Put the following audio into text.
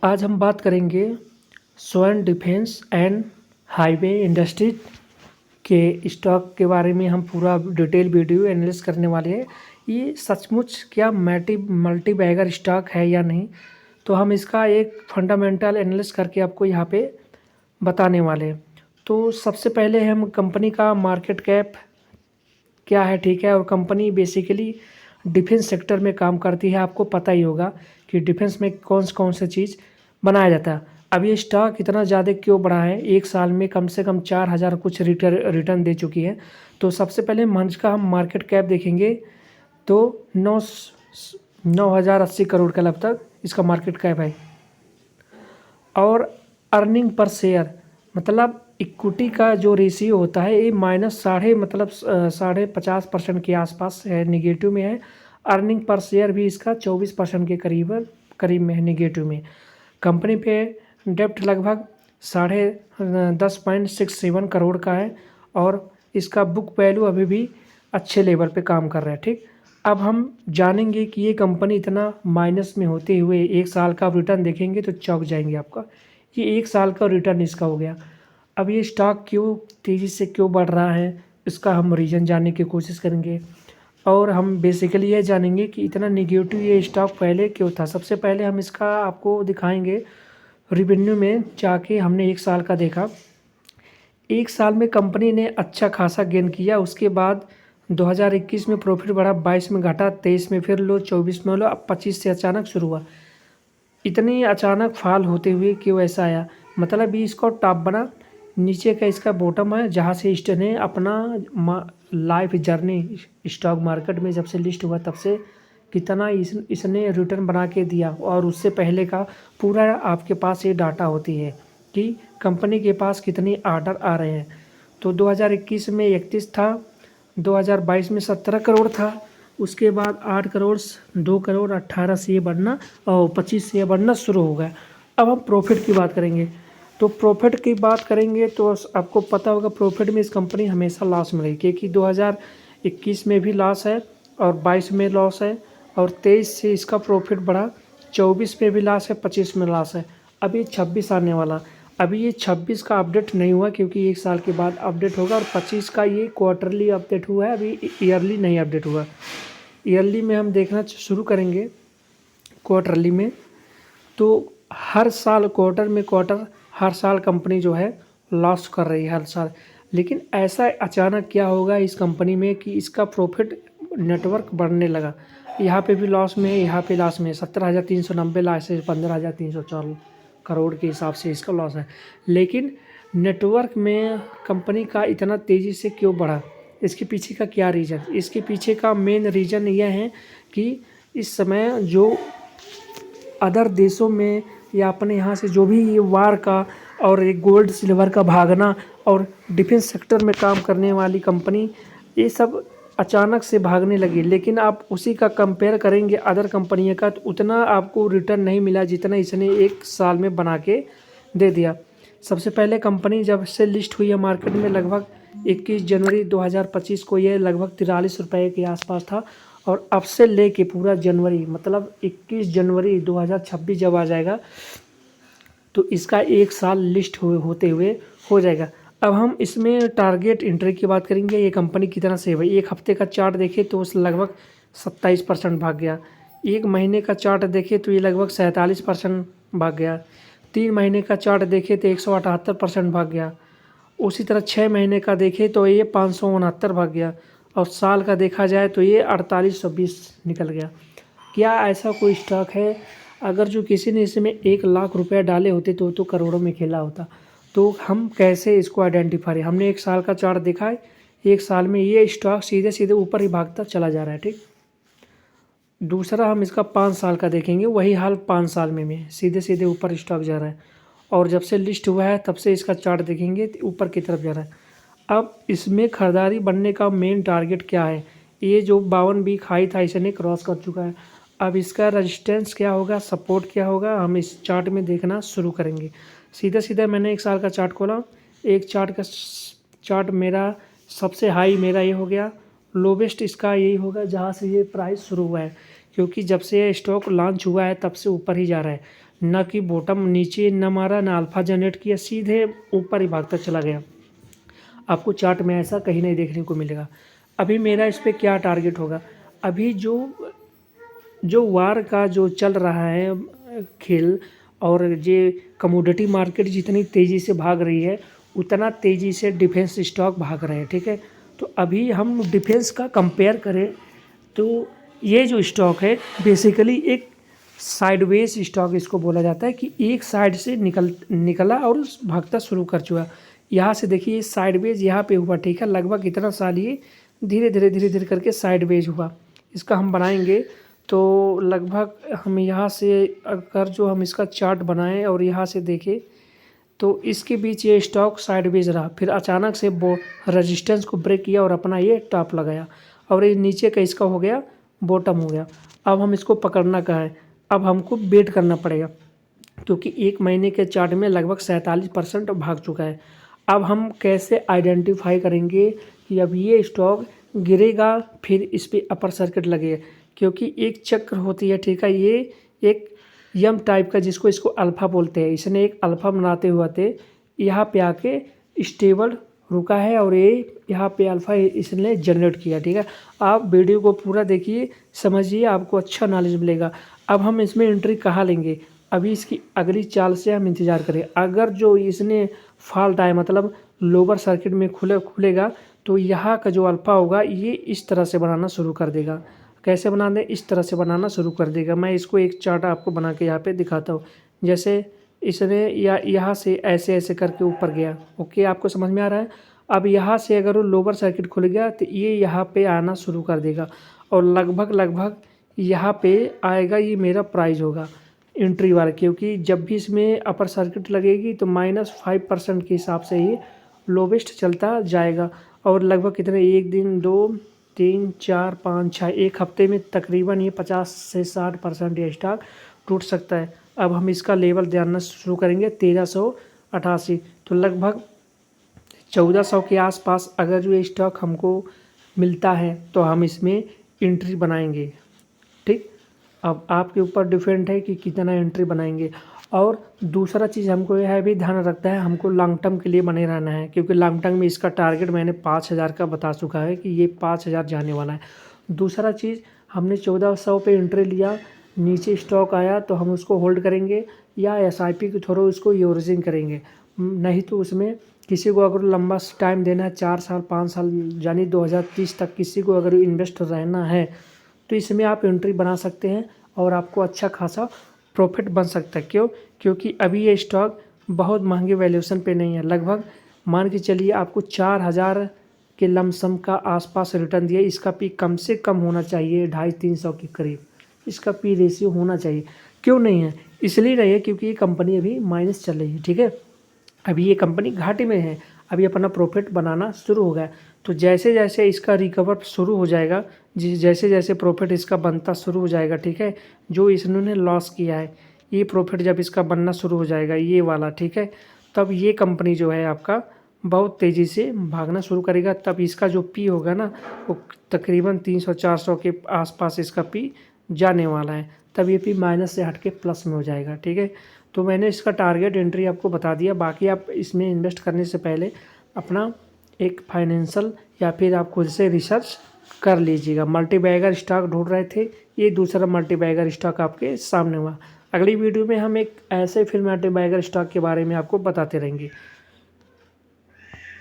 आज हम बात करेंगे स्वर्ण डिफेंस एंड हाईवे इंडस्ट्रीज के स्टॉक के बारे में। हम पूरा डिटेल वीडियो एनालिसिस करने वाले हैं। ये सचमुच क्या मल्टी बैगर स्टॉक है या नहीं, तो हम इसका एक फंडामेंटल एनालिसिस करके आपको यहाँ पे बताने वाले हैं। तो सबसे पहले हम कंपनी का मार्केट कैप क्या है, ठीक है। और कंपनी बेसिकली डिफेंस सेक्टर में काम करती है। आपको पता ही होगा कि डिफेंस में कौन से चीज़ बनाया जाता है। अब ये स्टॉक इतना ज़्यादा क्यों बढ़ा है, एक साल में कम से कम 4,000 कुछ रिटर्न दे चुकी है। तो सबसे पहले मंच का हम मार्केट कैप देखेंगे तो 9,080 करोड़ का लगभग इसका मार्केट कैप है। और अर्निंग पर शेयर मतलब इक्विटी का जो रेशियो होता है ये -50% के आसपास है, निगेटिव में है। अर्निंग पर शेयर भी इसका 24% के करीब में है, निगेटिव में। कंपनी पे डेप्ट लगभग 10.67 करोड़ का है और इसका बुक वैल्यू अभी भी अच्छे लेवल पे काम कर रहा है, ठीक। अब हम जानेंगे कि ये कंपनी इतना माइनस में होते हुए एक साल का रिटर्न देखेंगे तो चौंक जाएंगे आपका। ये एक साल का रिटर्न इसका हो गया। अब ये स्टॉक क्यों तेज़ी से क्यों बढ़ रहा है, इसका हम रीज़न जानने की कोशिश करेंगे। और हम बेसिकली ये जानेंगे कि इतना निगेटिव ये स्टॉक पहले क्यों था। सबसे पहले हम इसका आपको दिखाएंगे रिवेन्यू में जाके। हमने एक साल का देखा, एक साल में कंपनी ने अच्छा खासा गेन किया। उसके बाद 2021 में प्रॉफिट बढ़ा, 22 में घटा, 23 में फिर लो, 24 में लो, अब 25 से अचानक शुरू हुआ। इतनी अचानक फॉल होते हुए क्यों ऐसा आया, मतलब ये इसका टॉप बना, नीचे का इसका बॉटम है जहाँ से इसने अपना लाइफ जर्नी स्टॉक मार्केट में जब से लिस्ट हुआ तब से कितना इसने रिटर्न बना के दिया। और उससे पहले का पूरा आपके पास ये डाटा होती है कि कंपनी के पास कितनी ऑर्डर आ रहे हैं। तो 2021 में 31 था, 2022 में 17 करोड़ था, उसके बाद 8 करोड़, 2 करोड़, 18 से ये बढ़ना और 25 से ये बढ़ना शुरू हो गया। अब हम प्रॉफिट की बात करेंगे। तो प्रॉफिट की बात करेंगे तो आपको पता होगा प्रॉफिट में इस कंपनी हमेशा लॉस में रही, क्योंकि 2021 में भी लॉस है और 22 में लॉस है और 23 से इसका प्रॉफिट बढ़ा, 24 में भी लॉस है, 25 में लॉस है। अभी 26 आने वाला, अभी ये 26 का अपडेट नहीं हुआ क्योंकि एक साल के बाद अपडेट होगा। और 25 का ये क्वार्टरली अपडेट हुआ है, अभी ईयरली नहीं अपडेट हुआ। ईयरली में हम देखना शुरू करेंगे, क्वार्टरली में तो हर साल क्वार्टर हर साल कंपनी जो है लॉस कर रही है हर साल। लेकिन ऐसा अचानक क्या होगा इस कंपनी में कि इसका प्रॉफिट नेटवर्क बढ़ने लगा। यहाँ पे भी लॉस में है, यहाँ पे लॉस में है, 17,390 लॉस है, 15,304 करोड़ के हिसाब से इसका लॉस है। लेकिन नेटवर्क में कंपनी का इतना तेज़ी से क्यों बढ़ा, इसके पीछे का क्या रीज़न, इसके पीछे का मेन रीज़न यह है कि इस समय जो अदर देशों में या अपने यहाँ से जो भी ये वार का और एक गोल्ड सिल्वर का भागना और डिफेंस सेक्टर में काम करने वाली कंपनी, ये सब अचानक से भागने लगी। लेकिन आप उसी का कंपेयर करेंगे अदर कंपनियों का तो उतना आपको रिटर्न नहीं मिला जितना इसने एक साल में बना के दे दिया। सबसे पहले कंपनी जब से लिस्ट हुई है मार्केट में लगभग 21 जनवरी 2025 को ये लगभग 43 रुपये के आसपास था। और अब से लेके पूरा जनवरी मतलब 21 जनवरी 2026 जब आ जाएगा तो इसका एक साल लिस्ट होते हुए हो जाएगा। अब हम इसमें टारगेट एंट्री की बात करेंगे। ये कंपनी कितना सेव है, एक हफ्ते का चार्ट देखें तो उस लगभग 27% भाग गया। एक महीने का चार्ट देखें तो ये लगभग 47% भाग गया। 3 महीने का चार्ट देखें तो 178% भाग गया। उसी तरह 6 महीने का देखें तो ये 569 भाग गया। और साल का देखा जाए तो ये 4820 निकल गया। क्या ऐसा कोई स्टॉक है, अगर जो किसी ने इसमें 1 लाख रुपया डाले होते तो करोड़ों में खेला होता। तो हम कैसे इसको आइडेंटिफाई, हमने एक साल का चार्ट देखा है, एक साल में ये स्टॉक सीधे सीधे ऊपर ही भागता चला जा रहा है, ठीक। दूसरा हम इसका 5 साल का देखेंगे, वही हाल 5 साल में भी सीधे सीधे ऊपर स्टॉक जा रहा है। और जब से लिस्ट हुआ है तब से इसका चार्ट देखेंगे तो ऊपर की तरफ जा रहा है। अब इसमें खरीदारी बनने का मेन टारगेट क्या है, ये जो 52 वीक हाई था इसने क्रॉस कर चुका है। अब इसका रेजिस्टेंस क्या होगा, सपोर्ट क्या होगा, हम इस चार्ट में देखना शुरू करेंगे। सीधा सीधा मैंने एक साल का चार्ट खोला, एक चार्ट मेरा सबसे हाई मेरा ये हो गया, लोवेस्ट इसका यही होगा जहाँ से ये प्राइस शुरू हुआ है। क्योंकि जब से ये स्टॉक लॉन्च हुआ है तब से ऊपर ही जा रहा है, ना कि बॉटम नीचे न मारा, ना अल्फा जनरेट किया, सीधे ऊपर ही भागता चला गया। आपको चार्ट में ऐसा कहीं नहीं देखने को मिलेगा। अभी मेरा इस पे क्या टारगेट होगा, अभी जो जो वार का जो चल रहा है खेल, और ये कमोडिटी मार्केट जितनी तेज़ी से भाग रही है उतना तेज़ी से डिफेंस स्टॉक भाग रहे हैं, ठीक है। तो अभी हम डिफेंस का कंपेयर करें तो ये जो स्टॉक है बेसिकली एक साइडवेज स्टॉक इसको बोला जाता है, कि एक साइड से निकला और भागता शुरू कर चुका। यहाँ से देखिए साइडवेज यहाँ पे हुआ, ठीक है। लगभग इतना साल ये धीरे धीरे करके साइडवेज हुआ। इसका हम बनाएंगे तो लगभग हम यहाँ से अगर जो हम इसका चार्ट बनाएं और यहाँ से देखें तो इसके बीच ये स्टॉक साइडवेज रहा, फिर अचानक से वो रेजिस्टेंस को ब्रेक किया और अपना ये टॉप लगाया, और ये नीचे का इसका हो गया बॉटम हो गया। अब हम इसको पकड़ना कहाँ है, अब हमको वेट करना पड़ेगा, क्योंकि एक महीने के चार्ट में लगभग 47% भाग चुका है। अब हम कैसे आइडेंटिफाई करेंगे कि अब ये स्टॉक गिरेगा फिर इस पर अपर सर्किट लगेगा, क्योंकि एक चक्र होती है, ठीक है। ये एक यम टाइप का जिसको इसको अल्फ़ा बोलते हैं, इसने एक अल्फ़ा बनाते हुए थे, यहाँ पे आके स्टेबल रुका है और ये यहाँ पे अल्फ़ा इसने जनरेट किया, ठीक है। आप वीडियो को पूरा देखिए, समझिए, आपको अच्छा नॉलेज मिलेगा। अब हम इसमें एंट्री कहाँ लेंगे, अभी इसकी अगली चाल से हम इंतज़ार करें। अगर जो इसने फॉल्ट आए मतलब लोअर सर्किट में खुलेगा तो यहाँ का जो अल्फ़ा होगा ये इस तरह से बनाना शुरू कर देगा। कैसे बना दें, इस तरह से बनाना शुरू कर देगा। मैं इसको एक चार्ट आपको बना के यहाँ पे दिखाता हूँ। जैसे इसने यहाँ से ऐसे ऐसे करके ऊपर गया, ओके, आपको समझ में आ रहा है। अब यहाँ से अगर वो लोअर सर्किट खुल गया तो ये यहाँ पे आना शुरू कर देगा, और लगभग यहाँ पे आएगा, ये मेरा प्राइस होगा एंट्री वाला, क्योंकि जब भी इसमें अपर सर्किट लगेगी तो -5% के हिसाब से ही लोवेस्ट चलता जाएगा। और लगभग कितने, एक दिन, 2, 3, 4, 5, 6, एक हफ्ते में तकरीबन ये 50 से 60% ये स्टॉक टूट सकता है। अब हम इसका लेवल जानना शुरू करेंगे 1388, तो लगभग 1400 के आसपास अगर जो ये स्टॉक हमको मिलता है तो हम इसमें एंट्री बनाएंगे, ठीक। अब आपके ऊपर डिपेंड है कि कितना एंट्री बनाएंगे। और दूसरा चीज़ हमको यह भी ध्यान रखता है, हमको लॉन्ग टर्म के लिए बने रहना है, क्योंकि लॉन्ग टर्म में इसका टारगेट मैंने 5000 का बता चुका है कि ये 5000 जाने वाला है। दूसरा चीज़, हमने 1400 पे एंट्री लिया, नीचे स्टॉक आया तो हम उसको होल्ड करेंगे या SIP के थ्रू उसको यूजिंग करेंगे। नहीं तो उसमें किसी को अगर लंबा टाइम देना है, 4 साल 5 साल यानी 2030 तक किसी को अगर इन्वेस्ट रहना है तो इसमें आप एंट्री बना सकते हैं और आपको अच्छा खासा प्रॉफिट बन सकता है। क्यों, क्योंकि अभी ये स्टॉक बहुत महंगे वैल्यूएशन पे नहीं है। लगभग मान के चलिए आपको 4000 के लमसम का आसपास रिटर्न दिया। इसका पी कम से कम होना चाहिए 250-300 के करीब, इसका पी रेशियो होना चाहिए। क्यों नहीं है, इसलिए नहीं है क्योंकि ये कंपनी अभी माइनस चल रही है, ठीक है। अभी ये कंपनी घाटे में है, अभी अपना प्रॉफिट बनाना शुरू हो गया। तो जैसे जैसे इसका रिकवर शुरू हो जाएगा, जैसे जैसे प्रॉफिट इसका बनता शुरू हो जाएगा, ठीक है, जो इन्होंने लॉस किया है ये प्रॉफिट जब इसका बनना शुरू हो जाएगा ये वाला, ठीक है, तब ये कंपनी जो है आपका बहुत तेज़ी से भागना शुरू करेगा। तब इसका जो पी होगा ना वो तकरीबन 300-400 के आसपास इसका पी जाने वाला है। तब ये पी माइनस से हट के प्लस में हो जाएगा, ठीक है। तो मैंने इसका टारगेट एंट्री आपको बता दिया। बाकी आप इसमें इन्वेस्ट करने से पहले अपना एक फाइनेंशियल या फिर आप खुद से रिसर्च कर लीजिएगा। मल्टीबैगर स्टॉक ढूंढ रहे थे, ये दूसरा मल्टीबैगर स्टॉक आपके सामने हुआ। अगली वीडियो में हम एक ऐसे फिर मल्टीबैगर स्टॉक के बारे में आपको बताते रहेंगे।